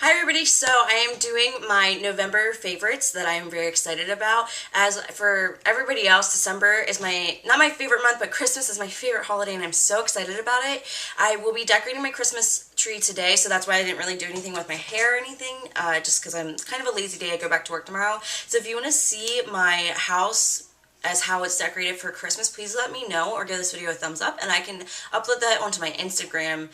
Hi everybody, so I am doing my November favorites that I am very excited about. As for everybody else, December is not my favorite month, but Christmas is my favorite holiday and I'm so excited about it. I will be decorating my Christmas tree today, so that's why I didn't really do anything with my hair or anything, just because I'm kind of a lazy day. I go back to work tomorrow. So if you want to see my house as how it's decorated for Christmas, please let me know or give this video a thumbs up and I can upload that onto my Instagram.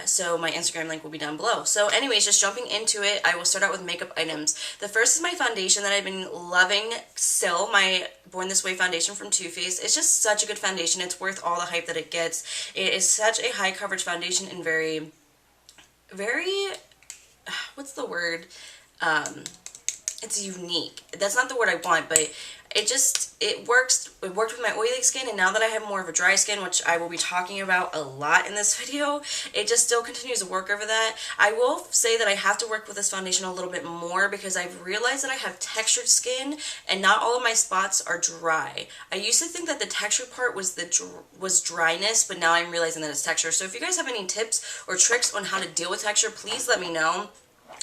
So my Instagram link will be down below. So anyways, just jumping into it, I will start out with makeup items. The first is my foundation that I've been loving still, my Born This Way foundation from Too Faced. It's just such a good foundation. It's worth all the hype that it gets. It is such a high coverage foundation and very, what's the word? It's unique. That's not the word I want, but it works. It worked with my oily skin, and now that I have more of a dry skin, which I will be talking about a lot in this video, it just still continues to work over that. I will say that I have to work with this foundation a little bit more because I've realized that I have textured skin and not all of my spots are dry. I used to think that the texture part was dryness, but now I'm realizing that it's texture. So if you guys have any tips or tricks on how to deal with texture, please let me know,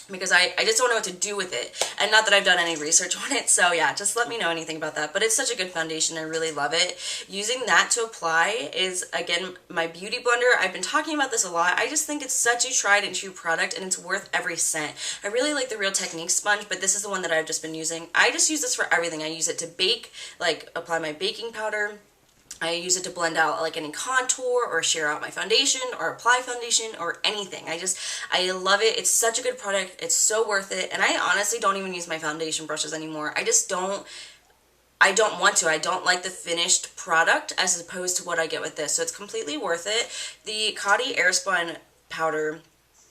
because I just don't know what to do with it, and not that I've done any research on it, so yeah, just let me know anything about that. But it's such a good foundation, I really love it. Using that to apply is, again, my Beauty Blender. I've been talking about this a lot. I just think it's such a tried and true product, and it's worth every cent. I really like the Real Techniques sponge, but this is the one that I've just been using. I just use this for everything. I use it to bake, like apply my baking powder. I use it to blend out like any contour or sheer out my foundation or apply foundation or anything. I love it. It's such a good product. It's so worth it. And I honestly don't even use my foundation brushes anymore. I don't want to. I don't like the finished product as opposed to what I get with this. So it's completely worth it. The Coty Airspun powder,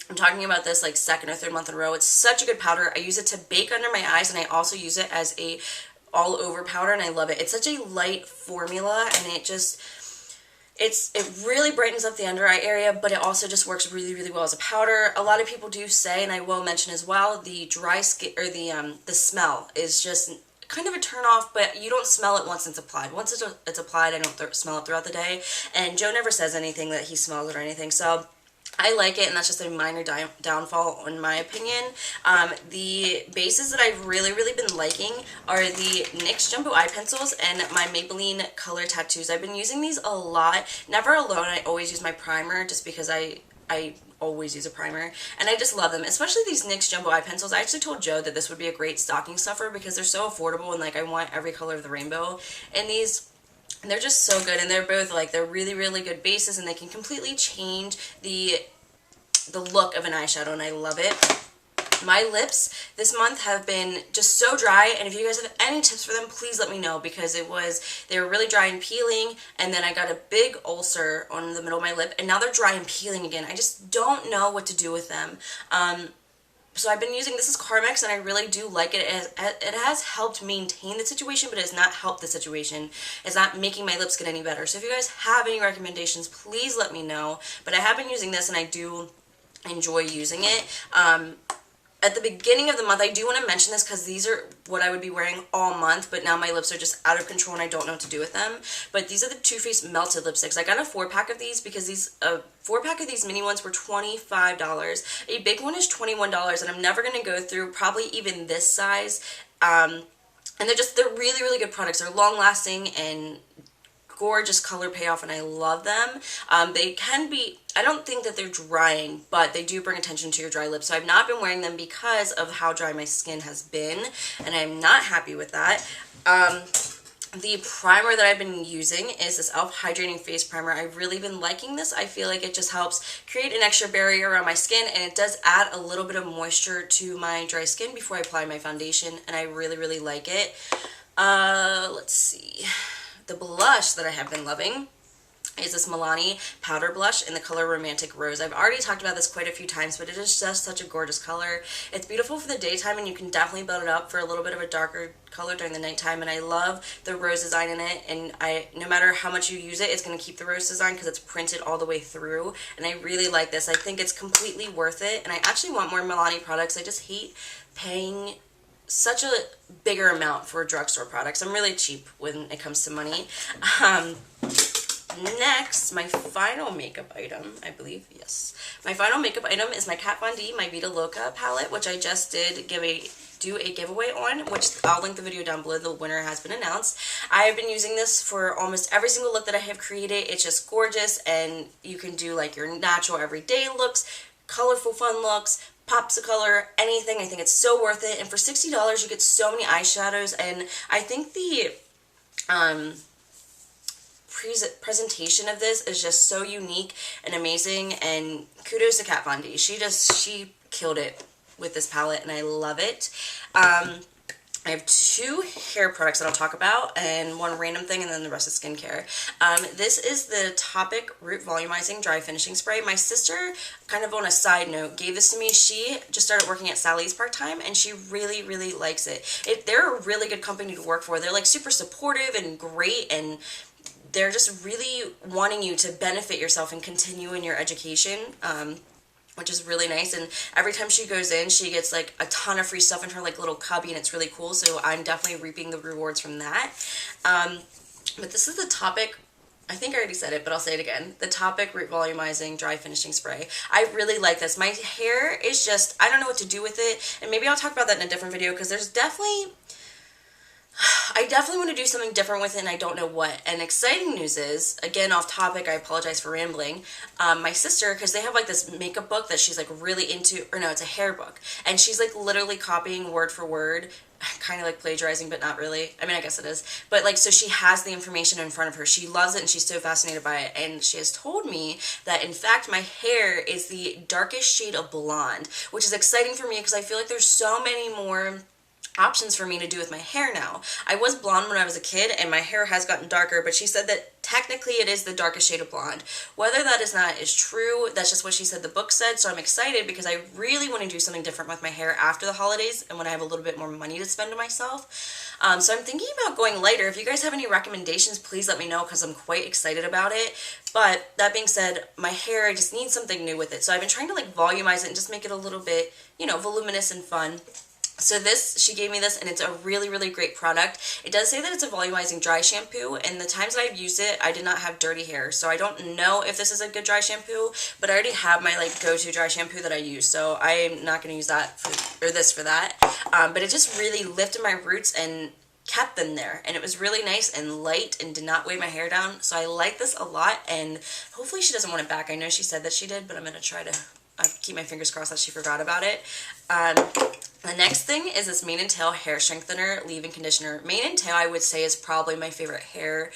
I'm talking about this like second or third month in a row. It's such a good powder. I use it to bake under my eyes, and I also use it as a all over powder, and I love it. It's such a light formula, and it really brightens up the under eye area, but it also just works really, really well as a powder. A lot of people do say, and I will mention as well, the dry skin, or the smell is just kind of a turn off, but you don't smell it once it's applied. Once it's applied, I don't smell it throughout the day, and Joe never says anything that he smells it or anything, so I like it, and that's just a minor downfall in my opinion. The bases that I've really, really been liking are the NYX Jumbo Eye Pencils and my Maybelline Color Tattoos. I've been using these a lot. Never alone. I always use my primer just because I always use a primer, and I just love them, especially these NYX Jumbo Eye Pencils. I actually told Joe that this would be a great stocking stuffer because they're so affordable, and like I want every color of the rainbow in these. And they're just so good, and they're both like, they're really, really good bases, and they can completely change the look of an eyeshadow, and I love it. My lips this month have been just so dry, and if you guys have any tips for them, please let me know, because they were really dry and peeling, and then I got a big ulcer on the middle of my lip, and now they're dry and peeling again. I just don't know what to do with them. So I've been using, this is Carmex, and I really do like it. It has helped maintain the situation, but it has not helped the situation. It's not making my lips get any better. So if you guys have any recommendations, please let me know. But I have been using this, and I do enjoy using it. At the beginning of the month, I do want to mention this because these are what I would be wearing all month, but now my lips are just out of control and I don't know what to do with them. But these are the Too Faced Melted Lipsticks. I got a 4-pack of these because a 4-pack of these mini ones were $25. A big one is $21, and I'm never going to go through probably even this size. And they're really, really good products. They're long lasting and gorgeous color payoff, and I love them. They can be, I don't think that they're drying, but they do bring attention to your dry lips. So I've not been wearing them because of how dry my skin has been, and I'm not happy with that. The primer that I've been using is this e.l.f. Hydrating Face Primer. I've really been liking this. I feel like it just helps create an extra barrier around my skin, and it does add a little bit of moisture to my dry skin before I apply my foundation, and I really, really like it. Let's see. The blush that I have been loving is this Milani powder blush in the color Romantic Rose. I've already talked about this quite a few times, but it is just such a gorgeous color. It's beautiful for the daytime, and you can definitely build it up for a little bit of a darker color during the nighttime, and I love the rose design in it, and no matter how much you use it, it's going to keep the rose design because it's printed all the way through, and I really like this. I think it's completely worth it, and I actually want more Milani products. I just hate paying such a bigger amount for drugstore products. I'm really cheap when it comes to money. next, my final makeup item, I believe, yes. My final makeup item is my Kat Von D, my Vita Loca palette, which I just did do a giveaway on, which I'll link the video down below. The winner has been announced. I have been using this for almost every single look that I have created. It's just gorgeous, and you can do like your natural everyday looks, colorful fun looks, pops of color, anything. I think it's so worth it. And for $60, you get so many eyeshadows, and I think the presentation of this is just so unique and amazing, and kudos to Kat Von D. She killed it with this palette, and I love it. I have 2 hair products that I'll talk about, and one random thing, and then the rest is skincare. This is the Topic Root Volumizing Dry Finishing Spray. My sister, kind of on a side note, gave this to me. She just started working at Sally's part-time, and she really, really likes it. They're a really good company to work for. They're like super supportive and great, and they're just really wanting you to benefit yourself and continue in your education. Which is really nice, and every time she goes in, she gets like a ton of free stuff in her like little cubby, and it's really cool, so I'm definitely reaping the rewards from that. But this is the Topic, I think I already said it, but I'll say it again, the Topic Root Volumizing Dry Finishing Spray. I really like this. My hair is just, I don't know what to do with it, and maybe I'll talk about that in a different video, because I definitely want to do something different with it, and I don't know what. And exciting news is, again, off topic, I apologize for rambling, my sister, because they have like this makeup book that she's like really into, or no, it's a hair book, and she's like literally copying word for word, kind of like plagiarizing, but not really. I mean, I guess it is. But like, so she has the information in front of her. She loves it, and she's so fascinated by it. And she has told me that, in fact, my hair is the darkest shade of blonde, which is exciting for me because I feel like there's so many more options for me to do with my hair now. I was blonde when I was a kid, and my hair has gotten darker, but she said that technically it is the darkest shade of blonde. Whether that is true, that's just what she said the book said, so I'm excited because I really want to do something different with my hair after the holidays and when I have a little bit more money to spend on myself. So I'm thinking about going lighter. If you guys have any recommendations, please let me know because I'm quite excited about it. But that being said, my hair, I just need something new with it. So I've been trying to like volumize it and just make it a little bit, you know, voluminous and fun. So this, she gave me this, and it's a really, really great product. It does say that it's a volumizing dry shampoo, and the times that I've used it, I did not have dirty hair. So I don't know if this is a good dry shampoo, but I already have my like go-to dry shampoo that I use, so I'm not going to use that for that. But it just really lifted my roots and kept them there, and it was really nice and light and did not weigh my hair down. So I like this a lot, and hopefully she doesn't want it back. I know she said that she did, but I'm going to try to keep my fingers crossed that she forgot about it. The next thing is this Mane & Tail Hair Strengthener Leave-In Conditioner. Mane & Tail, I would say, is probably my favorite hair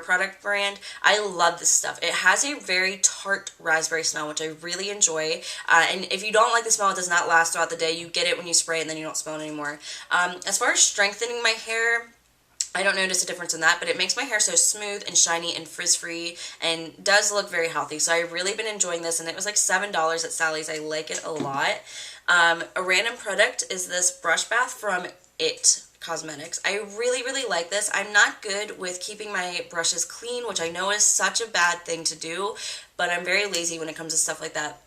product brand. I love this stuff. It has a very tart raspberry smell, which I really enjoy. And if you don't like the smell, it does not last throughout the day. You get it when you spray it, and then you don't smell it anymore. As far as strengthening my hair, I don't notice a difference in that, but it makes my hair so smooth and shiny and frizz-free and does look very healthy. So I've really been enjoying this, and it was like $7 at Sally's. I like it a lot. A random product is this brush bath from IT Cosmetics. I really, really like this. I'm not good with keeping my brushes clean, which I know is such a bad thing to do, but I'm very lazy when it comes to stuff like that.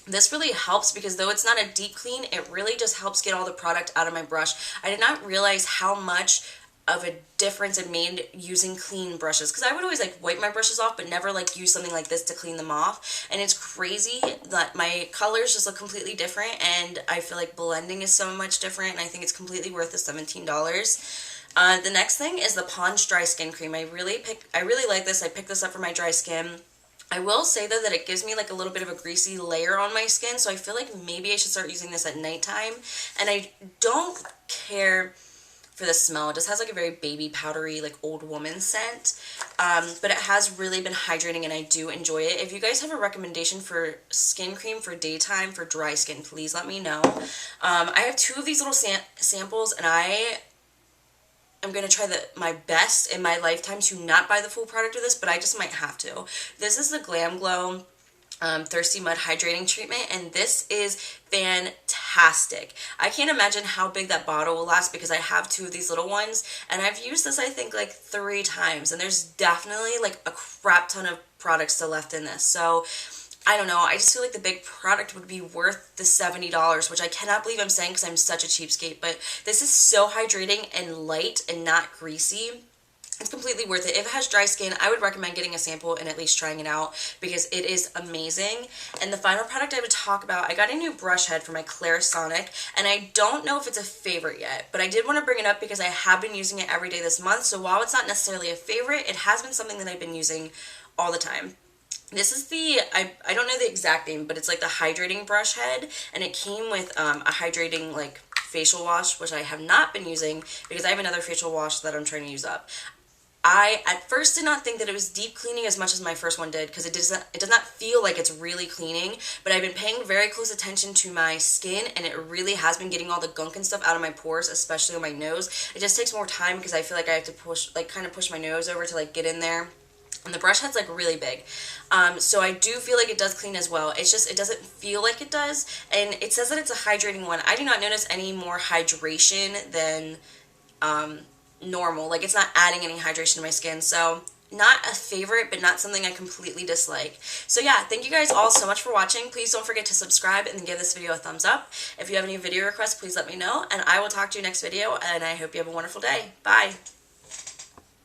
This really helps because though it's not a deep clean, it really just helps get all the product out of my brush. I did not realize how much of a difference it made using clean brushes, because I would always like wipe my brushes off but never like use something like this to clean them off, and it's crazy that my colors just look completely different, and I feel like blending is so much different, and I think it's completely worth the $17. The next thing is the Pond's Dry Skin Cream. I really like this. I picked this up for my dry skin. I will say though that it gives me like a little bit of a greasy layer on my skin, so I feel like maybe I should start using this at nighttime, and I don't care for the smell. It just has like a very baby powdery like old woman scent, but it has really been hydrating, and I do enjoy it. If you guys have a recommendation for skin cream for daytime for dry skin, please let me know. I have 2 of these little samples, and I am going to try my best in my lifetime to not buy the full product of this, but I just might have to. This is the Glam Glow Thirsty Mud Hydrating Treatment, and this is fantastic. I can't imagine how big that bottle will last because I have 2 of these little ones, and I've used this I think like 3 times, and there's definitely like a crap ton of products still left in this. So I don't know, I just feel like the big product would be worth the $70, which I cannot believe I'm saying because I'm such a cheapskate, but this is so hydrating and light and not greasy. It's completely worth it. If it has dry skin, I would recommend getting a sample and at least trying it out because it is amazing. And the final product I would talk about, I got a new brush head for my Clarisonic, and I don't know if it's a favorite yet, but I did want to bring it up because I have been using it every day this month. So while it's not necessarily a favorite, it has been something that I've been using all the time. This is the, I don't know the exact name, but it's like the hydrating brush head, and it came with a hydrating like facial wash, which I have not been using because I have another facial wash that I'm trying to use up. I at first did not think that it was deep cleaning as much as my first one did because it does not feel like it's really cleaning, but I've been paying very close attention to my skin, and it really has been getting all the gunk and stuff out of my pores, especially on my nose. It just takes more time because I feel like I have to push, like kind of push my nose over to like get in there. And the brush head's like really big. So I do feel like it does clean as well. It's just, it doesn't feel like it does. And it says that it's a hydrating one. I do not notice any more hydration than normal. Like, it's not adding any hydration to my skin. So not a favorite, but not something I completely dislike. So yeah, thank you guys all so much for watching. Please don't forget to subscribe and give this video a thumbs up. If you have any video requests, please let me know. And I will talk to you next video. And I hope you have a wonderful day. Bye.